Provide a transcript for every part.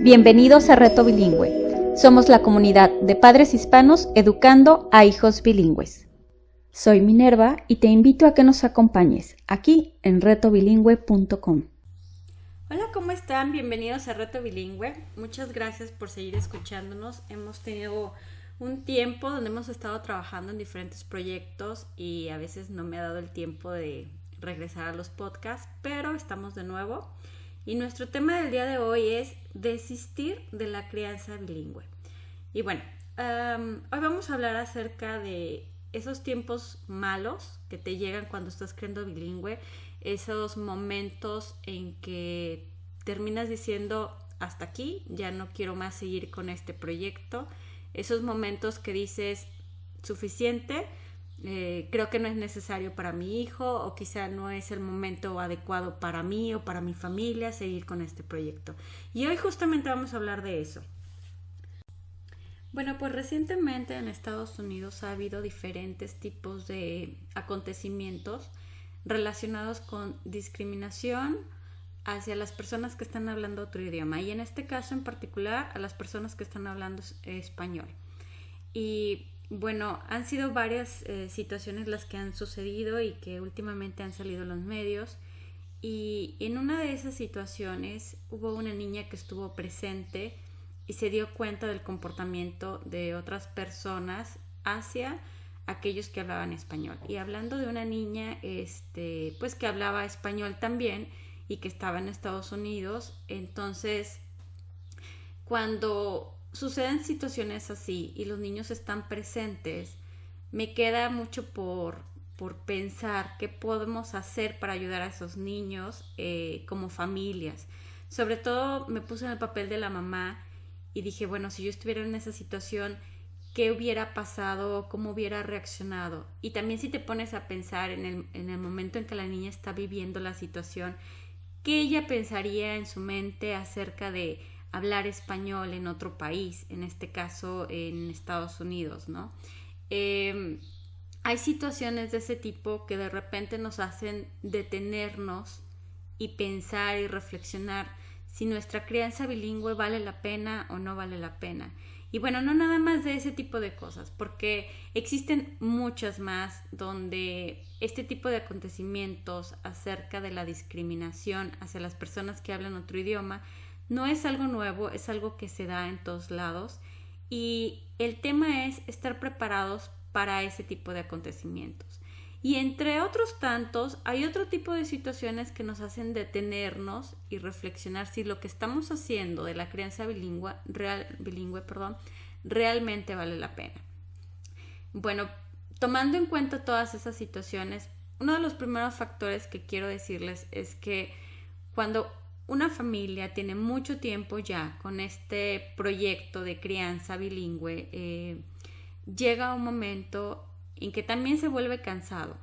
Bienvenidos a Reto Bilingüe. Somos la comunidad de padres hispanos educando a hijos bilingües. Soy Minerva y te invito a que nos acompañes aquí en retobilingüe.com. Hola, ¿cómo están? Bienvenidos a Reto Bilingüe. Muchas gracias por seguir escuchándonos. Hemos tenido un tiempo donde hemos estado trabajando en diferentes proyectos y a veces no me ha dado el tiempo de regresar a los podcasts, pero estamos de nuevo. Y nuestro tema del día de hoy es desistir de la crianza bilingüe. Y bueno, hoy vamos a hablar acerca de esos tiempos malos que te llegan cuando estás criando bilingüe, esos momentos en que terminas diciendo hasta aquí, ya no quiero más seguir con este proyecto, esos momentos que dices suficiente, creo que no es necesario para mi hijo o quizá no es el momento adecuado para mí o para mi familia seguir con este proyecto. Y hoy justamente vamos a hablar de eso. Bueno, pues recientemente en Estados Unidos ha habido diferentes tipos de acontecimientos relacionados con discriminación hacia las personas que están hablando otro idioma y en este caso en particular a las personas que están hablando español. Y bueno, han sido varias situaciones las que han sucedido y que últimamente han salido en los medios y en una de esas situaciones hubo una niña que estuvo presente y se dio cuenta del comportamiento de otras personas hacia aquellos que hablaban español. Y hablando de una niña pues que hablaba español también y que estaba en Estados Unidos, entonces cuando suceden situaciones así y los niños están presentes, me queda mucho por pensar qué podemos hacer para ayudar a esos niños como familias. Sobre todo me puse en el papel de la mamá y dije, bueno, si yo estuviera en esa situación, ¿qué hubiera pasado? ¿Cómo hubiera reaccionado? Y también si te pones a pensar en el momento en que la niña está viviendo la situación, ¿qué ella pensaría en su mente acerca de hablar español en otro país, en este caso en Estados Unidos, ¿no? Hay situaciones de ese tipo que de repente nos hacen detenernos y pensar y reflexionar si nuestra crianza bilingüe vale la pena o no vale la pena. Y bueno, no nada más de ese tipo de cosas, porque existen muchas más donde este tipo de acontecimientos acerca de la discriminación hacia las personas que hablan otro idioma no es algo nuevo, es algo que se da en todos lados y el tema es estar preparados para ese tipo de acontecimientos. Y entre otros tantos, hay otro tipo de situaciones que nos hacen detenernos y reflexionar si lo que estamos haciendo de la crianza bilingüe, realmente vale la pena. Bueno, tomando en cuenta todas esas situaciones, uno de los primeros factores que quiero decirles es que cuando una familia tiene mucho tiempo ya con este proyecto de crianza bilingüe, llega un momento en que también se vuelve cansado.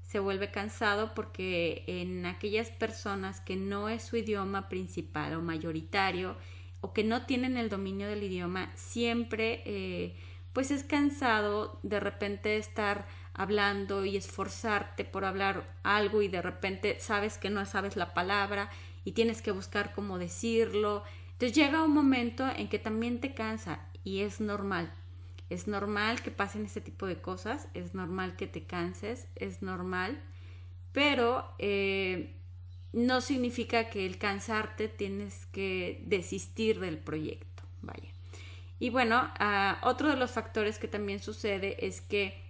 Se vuelve cansado porque en aquellas personas que no es su idioma principal o mayoritario o que no tienen el dominio del idioma, siempre pues es cansado de repente estar hablando y esforzarte por hablar algo y de repente sabes que no sabes la palabra y tienes que buscar cómo decirlo. Entonces llega un momento en que también te cansa y es normal. Es normal que pasen este tipo de cosas, es normal que te canses, es normal, pero no significa que el cansarte tienes que desistir del proyecto, vaya. Y bueno, otro de los factores que también sucede es que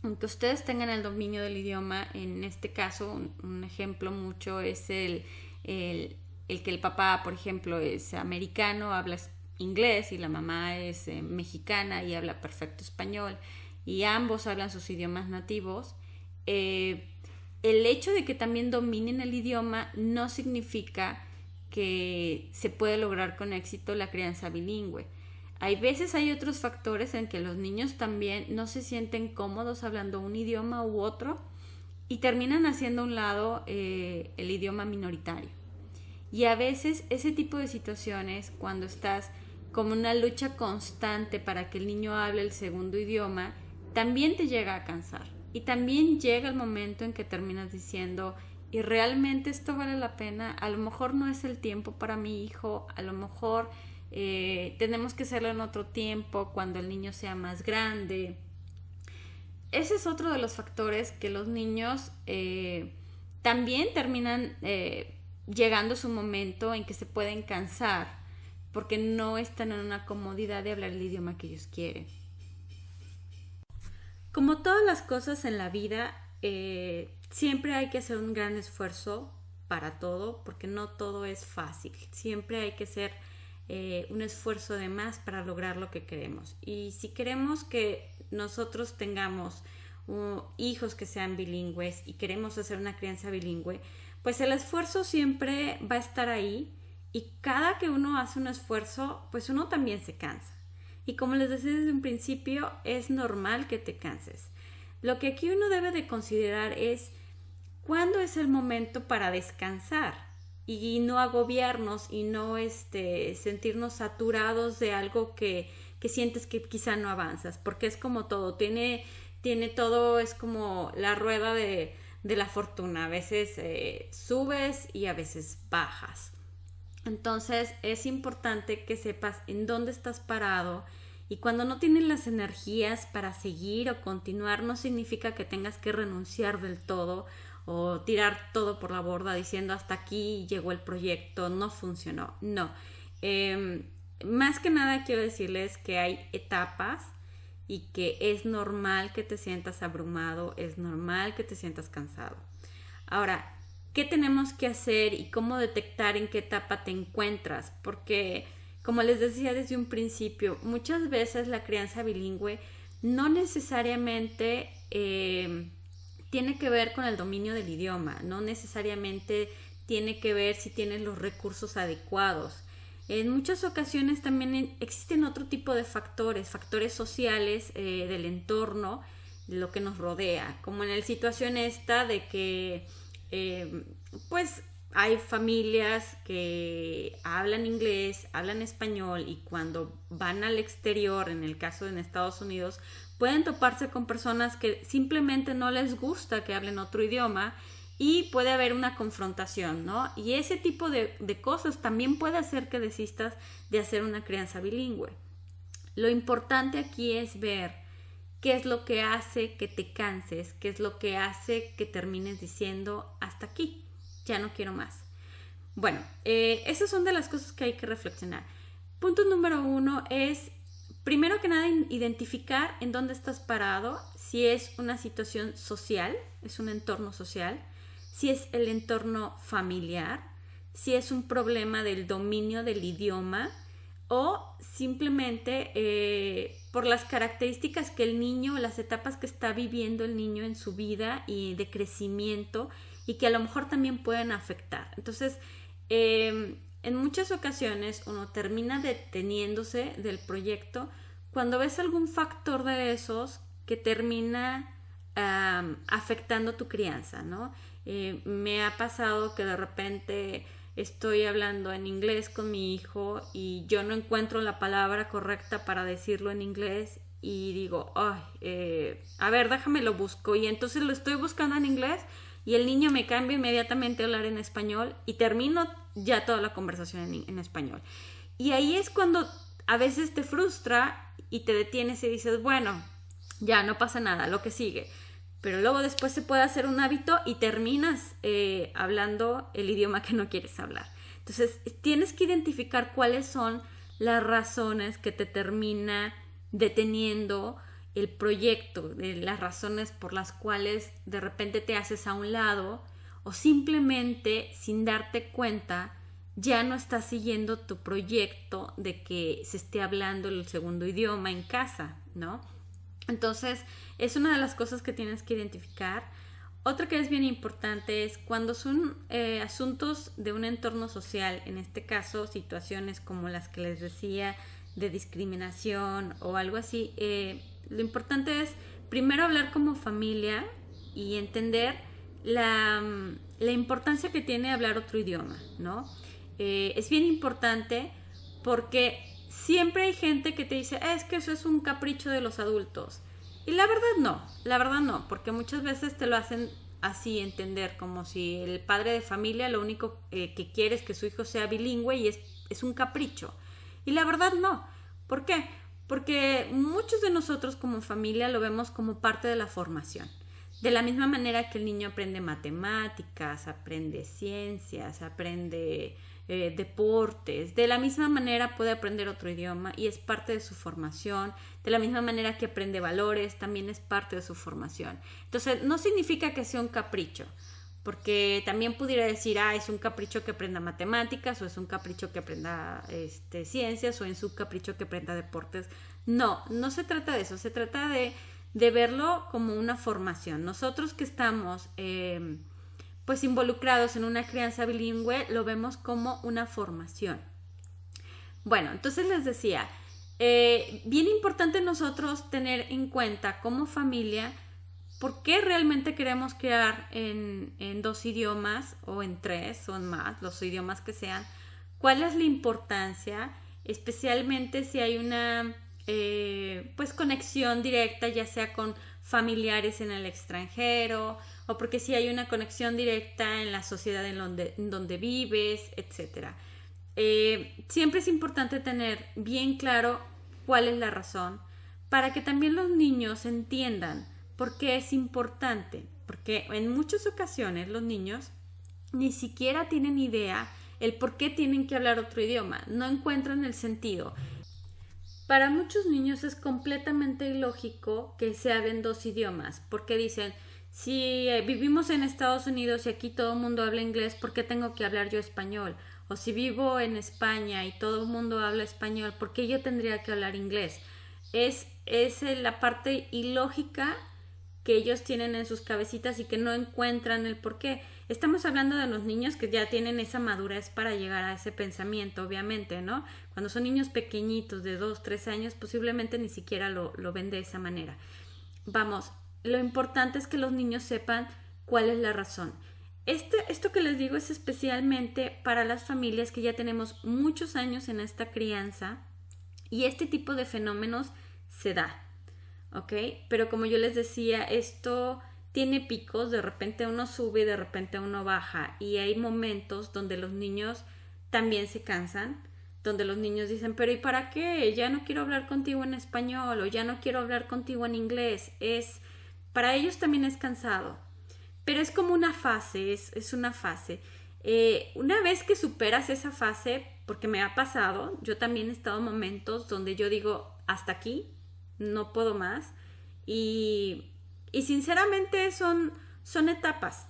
aunque ustedes tengan el dominio del idioma, en este caso, un ejemplo mucho es el que el papá, por ejemplo, es americano, habla inglés y la mamá es mexicana y habla perfecto español y ambos hablan sus idiomas nativos, el hecho de que también dominen el idioma no significa que se puede lograr con éxito la crianza bilingüe. Hay veces hay otros factores en que los niños también no se sienten cómodos hablando un idioma u otro y terminan haciendo a un lado el idioma minoritario. Y a veces ese tipo de situaciones, cuando estás como una lucha constante para que el niño hable el segundo idioma, también te llega a cansar. Y también llega el momento en que terminas diciendo, y realmente esto vale la pena. A lo mejor no es el tiempo para mi hijo, a lo mejor tenemos que hacerlo en otro tiempo, cuando el niño sea más grande. Ese es otro de los factores que los niños también terminan llegando a su momento en que se pueden cansar porque no están en una comodidad de hablar el idioma que ellos quieren. Como todas las cosas en la vida, siempre hay que hacer un gran esfuerzo para todo, porque no todo es fácil. Siempre hay que hacer un esfuerzo de más para lograr lo que queremos. Y si queremos que nosotros tengamos hijos que sean bilingües y queremos hacer una crianza bilingüe, pues el esfuerzo siempre va a estar ahí, y cada que uno hace un esfuerzo, pues uno también se cansa. Y como les decía desde un principio, es normal que te canses. Lo que aquí uno debe de considerar es cuándo es el momento para descansar y no agobiarnos y no sentirnos saturados de algo que sientes que quizá no avanzas, porque es como todo, tiene todo, es como la rueda de la fortuna, a veces subes y a veces bajas. Entonces es importante que sepas en dónde estás parado, y cuando no tienes las energías para seguir o continuar, no significa que tengas que renunciar del todo o tirar todo por la borda diciendo hasta aquí llegó el proyecto, no funcionó. No, más que nada quiero decirles que hay etapas y que es normal que te sientas abrumado, es normal que te sientas cansado. Ahora, ¿qué tenemos que hacer y cómo detectar en qué etapa te encuentras? Porque, como les decía desde un principio, muchas veces la crianza bilingüe no necesariamente tiene que ver con el dominio del idioma, no necesariamente tiene que ver si tienes los recursos adecuados. En muchas ocasiones también existen otro tipo de factores sociales del entorno, de lo que nos rodea, como en la situación esta de que pues hay familias que hablan inglés, hablan español, y cuando van al exterior, en el caso de Estados Unidos, pueden toparse con personas que simplemente no les gusta que hablen otro idioma y puede haber una confrontación, ¿no? Y ese tipo de cosas también puede hacer que desistas de hacer una crianza bilingüe. Lo importante aquí es ver qué es lo que hace que te canses, qué es lo que hace que termines diciendo hasta aquí, ya no quiero más. Bueno, esas son de las cosas que hay que reflexionar. Punto número 1 es, primero que nada, identificar en dónde estás parado, si es una situación social, es un entorno social, si es el entorno familiar, si es un problema del dominio del idioma, o simplemente por las características que el niño, las etapas que está viviendo el niño en su vida y de crecimiento, y que a lo mejor también pueden afectar. Entonces, en muchas ocasiones uno termina deteniéndose del proyecto cuando ves algún factor de esos que termina afectando tu crianza, ¿no? Me ha pasado que de repente estoy hablando en inglés con mi hijo y yo no encuentro la palabra correcta para decirlo en inglés, y digo, ay, a ver, déjame lo busco, y entonces lo estoy buscando en inglés y el niño me cambia inmediatamente a hablar en español y termino ya toda la conversación en español. Y ahí es cuando a veces te frustra y te detienes y dices, bueno, ya no pasa nada, lo que sigue. Pero luego después se puede hacer un hábito y terminas hablando el idioma que no quieres hablar. Entonces tienes que identificar cuáles son las razones que te termina deteniendo el proyecto, las razones por las cuales de repente te haces a un lado, o simplemente sin darte cuenta ya no estás siguiendo tu proyecto de que se esté hablando el segundo idioma en casa, ¿no? Entonces, es una de las cosas que tienes que identificar. Otra que es bien importante es cuando son asuntos de un entorno social, en este caso situaciones como las que les decía de discriminación o algo así, lo importante es primero hablar como familia y entender la importancia que tiene hablar otro idioma, ¿no? Es bien importante porque siempre hay gente que te dice, es que eso es un capricho de los adultos. Y la verdad no, porque muchas veces te lo hacen así entender, como si el padre de familia lo único que quiere es que su hijo sea bilingüe y es un capricho. Y la verdad no. ¿Por qué? Porque muchos de nosotros como familia lo vemos como parte de la formación. De la misma manera que el niño aprende matemáticas, aprende ciencias, aprende deportes, de la misma manera puede aprender otro idioma y es parte de su formación. De la misma manera que aprende valores, también es parte de su formación. Entonces, no significa que sea un capricho, porque también pudiera decir, es un capricho que aprenda matemáticas, o es un capricho que aprenda ciencias, o es un capricho que aprenda deportes. No, no se trata de eso, se trata de verlo como una formación. Nosotros que estamos pues involucrados en una crianza bilingüe, lo vemos como una formación. Bueno, entonces les decía, bien importante nosotros tener en cuenta como familia por qué realmente queremos crear en 2 idiomas o en 3 o en más, los idiomas que sean, cuál es la importancia, especialmente si hay una pues conexión directa, ya sea con familiares en el extranjero, o porque si hay una conexión directa en la sociedad en donde vives, etc. Siempre es importante tener bien claro cuál es la razón, para que también los niños entiendan por qué es importante, porque en muchas ocasiones los niños ni siquiera tienen idea el por qué tienen que hablar otro idioma, no encuentran el sentido. Para muchos niños es completamente ilógico que se hablen 2 idiomas, porque dicen, si vivimos en Estados Unidos y aquí todo el mundo habla inglés, ¿por qué tengo que hablar yo español? O si vivo en España y todo el mundo habla español, ¿por qué yo tendría que hablar inglés? Es la parte ilógica que ellos tienen en sus cabecitas y que no encuentran el por qué. Estamos hablando de los niños que ya tienen esa madurez para llegar a ese pensamiento, obviamente, ¿no? Cuando son niños pequeñitos de 2, 3 años, posiblemente ni siquiera lo ven de esa manera. Vamos, lo importante es que los niños sepan cuál es la razón. Esto que les digo es especialmente para las familias que ya tenemos muchos años en esta crianza y este tipo de fenómenos se da. ¿Ok? Pero como yo les decía, esto tiene picos, de repente uno sube y de repente uno baja, y hay momentos donde los niños también se cansan, donde los niños dicen, pero ¿y para qué? Ya no quiero hablar contigo en español, o ya no quiero hablar contigo en inglés. Para ellos también es cansado, pero es como una fase, es una fase. Una vez que superas esa fase, porque me ha pasado, yo también he estado en momentos donde yo digo, hasta aquí, no puedo más, y sinceramente son etapas.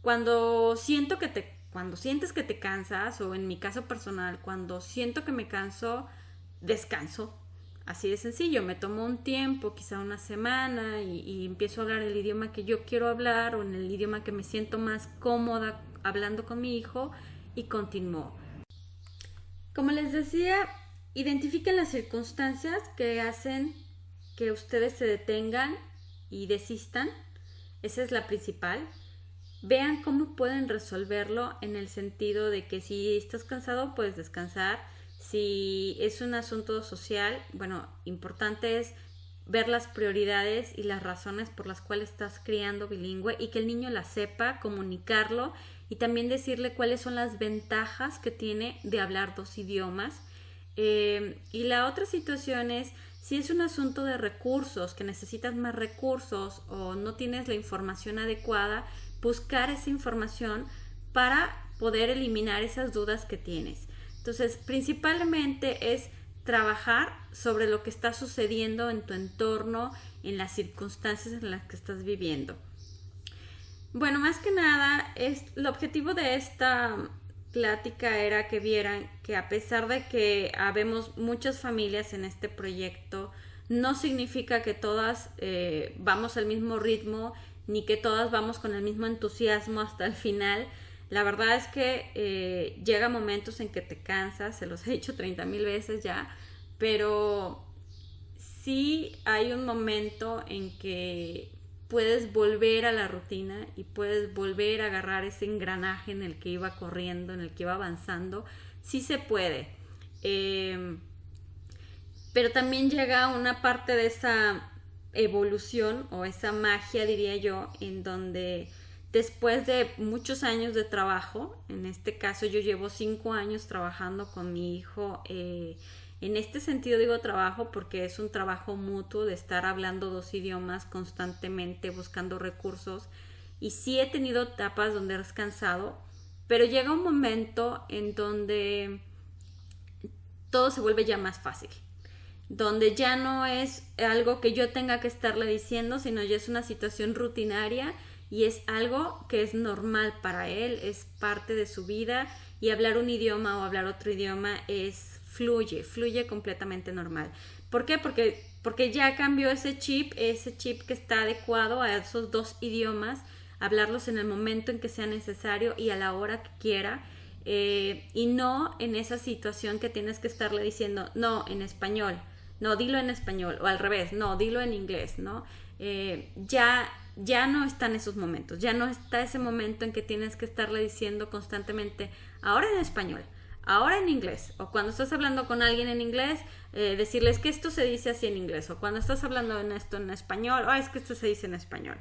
Cuando sientes que te cansas, o en mi caso personal, cuando siento que me canso, descanso, así de sencillo, me tomo un tiempo, quizá una semana, y empiezo a hablar el idioma que yo quiero hablar, o en el idioma que me siento más cómoda hablando con mi hijo, y continúo. Como les decía, identifiquen las circunstancias que hacen que ustedes se detengan y desistan. Esa es la principal. Vean cómo pueden resolverlo, en el sentido de que si estás cansado, puedes descansar. Si es un asunto social, bueno, importante es ver las prioridades y las razones por las cuales estás criando bilingüe, y que el niño las sepa, comunicarlo, y también decirle cuáles son las ventajas que tiene de hablar 2 idiomas. Y la otra situación es, si es un asunto de recursos, que necesitas más recursos o no tienes la información adecuada, buscar esa información para poder eliminar esas dudas que tienes. Entonces, principalmente es trabajar sobre lo que está sucediendo en tu entorno, en las circunstancias en las que estás viviendo. Bueno, más que nada, el objetivo de esta plática era que vieran que, a pesar de que habemos muchas familias en este proyecto, no significa que todas vamos al mismo ritmo, ni que todas vamos con el mismo entusiasmo hasta el final. La verdad es que llega momentos en que te cansas, se los he dicho 30,000 veces ya, pero sí hay un momento en que puedes volver a la rutina y puedes volver a agarrar ese engranaje en el que iba corriendo, en el que iba avanzando. Sí se puede. Pero también llega una parte de esa evolución o esa magia, diría yo, en donde después de muchos años de trabajo, en este caso yo llevo 5 años trabajando con mi hijo, en este sentido digo trabajo porque es un trabajo mutuo de estar hablando 2 idiomas constantemente, buscando recursos, y sí he tenido etapas donde he descansado, pero llega un momento en donde todo se vuelve ya más fácil, donde ya no es algo que yo tenga que estarle diciendo, sino ya es una situación rutinaria y es algo que es normal para él, es parte de su vida, y hablar un idioma o hablar otro idioma fluye completamente normal. ¿Por qué? Porque ya cambió ese chip que está adecuado a esos 2 idiomas, hablarlos en el momento en que sea necesario y a la hora que quiera, y no en esa situación que tienes que estarle diciendo, no, en español, no, dilo en español, o al revés, no, dilo en inglés, ¿no? Ya no están esos momentos, ya no está ese momento en que tienes que estarle diciendo constantemente, ahora en español, ahora en inglés, o cuando estás hablando con alguien en inglés, decirles que esto se dice así en inglés, o cuando estás hablando en esto en español, es que esto se dice en español.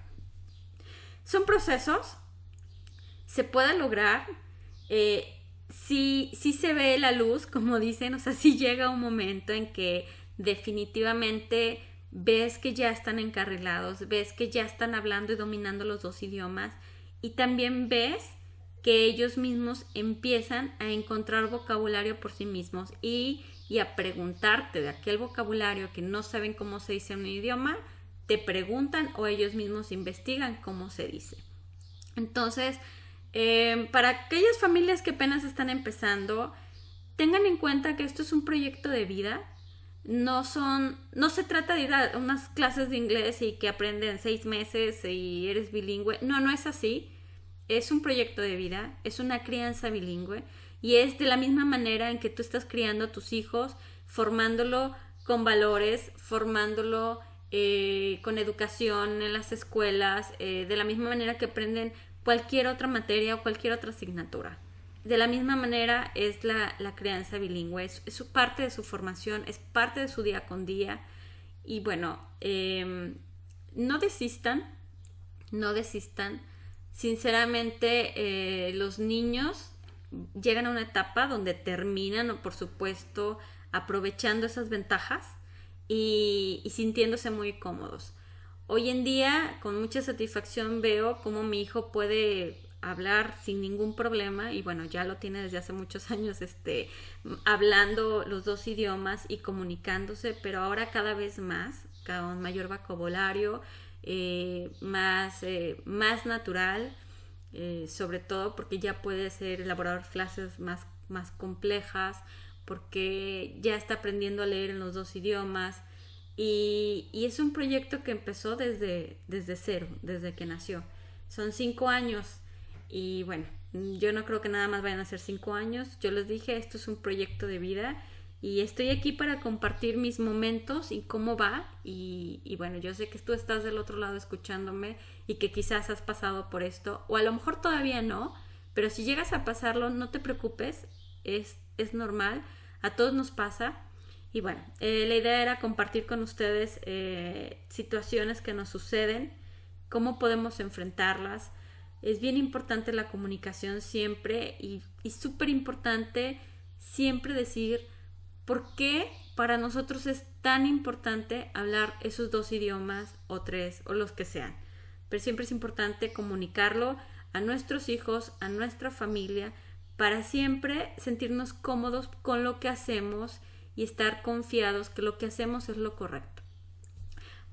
Son procesos, se puede lograr, sí se ve la luz, como dicen, o sea, sí llega un momento en que definitivamente ves que ya están encarrilados, ves que ya están hablando y dominando los 2 idiomas, y también ves que ellos mismos empiezan a encontrar vocabulario por sí mismos y a preguntarte de aquel vocabulario que no saben cómo se dice en un idioma, te preguntan o ellos mismos investigan cómo se dice. Entonces, para aquellas familias que apenas están empezando, tengan en cuenta que esto es un proyecto de vida. No se trata de ir a unas clases de inglés y que aprenden 6 meses y eres bilingüe. No es así. Es un proyecto de vida, es una crianza bilingüe, y es de la misma manera en que tú estás criando a tus hijos, formándolo con valores, formándolo con educación en las escuelas, de la misma manera que aprenden cualquier otra materia o cualquier otra asignatura. De la misma manera es la crianza bilingüe, es parte de su formación, es parte de su día con día. Y bueno, no desistan. Sinceramente, los niños llegan a una etapa donde terminan, por supuesto, aprovechando esas ventajas y sintiéndose muy cómodos. Hoy en día, con mucha satisfacción, veo cómo mi hijo puede hablar sin ningún problema, y bueno, ya lo tiene desde hace muchos años, hablando los 2 idiomas y comunicándose, pero ahora cada vez más, con mayor vocabulario, más natural, sobre todo porque ya puede elaborar frases más complejas, porque ya está aprendiendo a leer en los 2 idiomas, y es un proyecto que empezó desde cero, desde que nació. Son 5 años. Y bueno, yo no creo que nada más vayan a ser 5 años. Yo les dije, esto es un proyecto de vida y estoy aquí para compartir mis momentos y cómo va. Y bueno, yo sé que tú estás del otro lado escuchándome y que quizás has pasado por esto, o a lo mejor todavía no, pero si llegas a pasarlo, no te preocupes, es normal, a todos nos pasa. Y bueno, la idea era compartir con ustedes situaciones que nos suceden, cómo podemos enfrentarlas. Es bien importante la comunicación siempre, y súper importante siempre decir por qué para nosotros es tan importante hablar esos 2 idiomas o 3 o los que sean. Pero siempre es importante comunicarlo a nuestros hijos, a nuestra familia, para siempre sentirnos cómodos con lo que hacemos y estar confiados que lo que hacemos es lo correcto.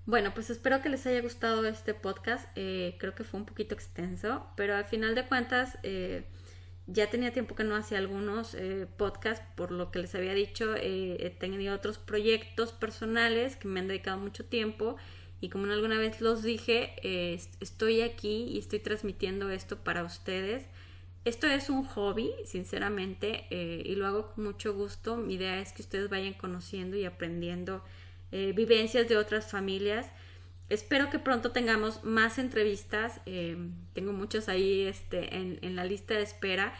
Bueno, pues espero que les haya gustado este podcast. Creo que fue un poquito extenso, pero al final de cuentas ya tenía tiempo que no hacía algunos podcasts, por lo que les había dicho. He tenido otros proyectos personales que me han dedicado mucho tiempo, y como alguna vez los dije, estoy aquí y estoy transmitiendo esto para ustedes. Esto es un hobby, sinceramente, y lo hago con mucho gusto. Mi idea es que ustedes vayan conociendo y aprendiendo vivencias de otras familias. Espero que pronto tengamos más entrevistas. Tengo muchos ahí en la lista de espera,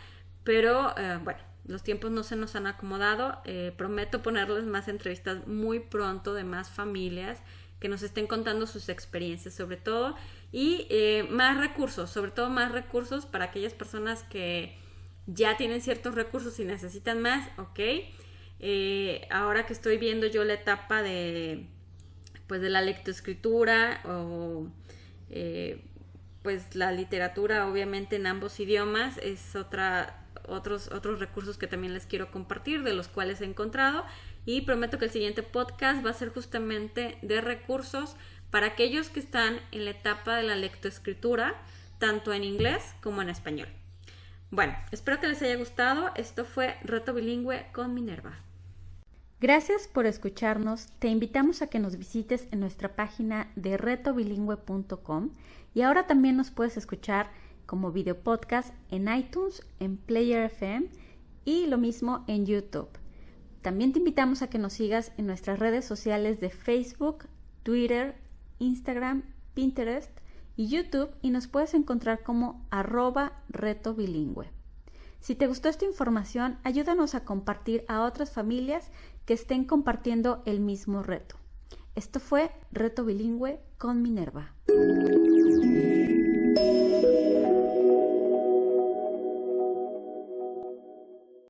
pero bueno, los tiempos no se nos han acomodado. Prometo ponerles más entrevistas muy pronto de más familias que nos estén contando sus experiencias sobre todo, y más recursos, sobre todo más recursos para aquellas personas que ya tienen ciertos recursos y necesitan más, ok. Ahora que estoy viendo yo la etapa de la lectoescritura o pues la literatura obviamente en ambos idiomas, es otros recursos que también les quiero compartir, de los cuales he encontrado, y prometo que el siguiente podcast va a ser justamente de recursos para aquellos que están en la etapa de la lectoescritura, tanto en inglés como en español. Bueno, espero que les haya gustado. Esto fue Reto Bilingüe con Minerva. Gracias por escucharnos. Te invitamos a que nos visites en nuestra página de retobilingüe.com, y ahora también nos puedes escuchar como video podcast en iTunes, en Player FM y lo mismo en YouTube. También te invitamos a que nos sigas en nuestras redes sociales de Facebook, Twitter, Instagram, Pinterest y YouTube, y nos puedes encontrar como @retobilingüe. Si te gustó esta información, ayúdanos a compartir a otras familias que estén compartiendo el mismo reto. Esto fue Reto Bilingüe con Minerva.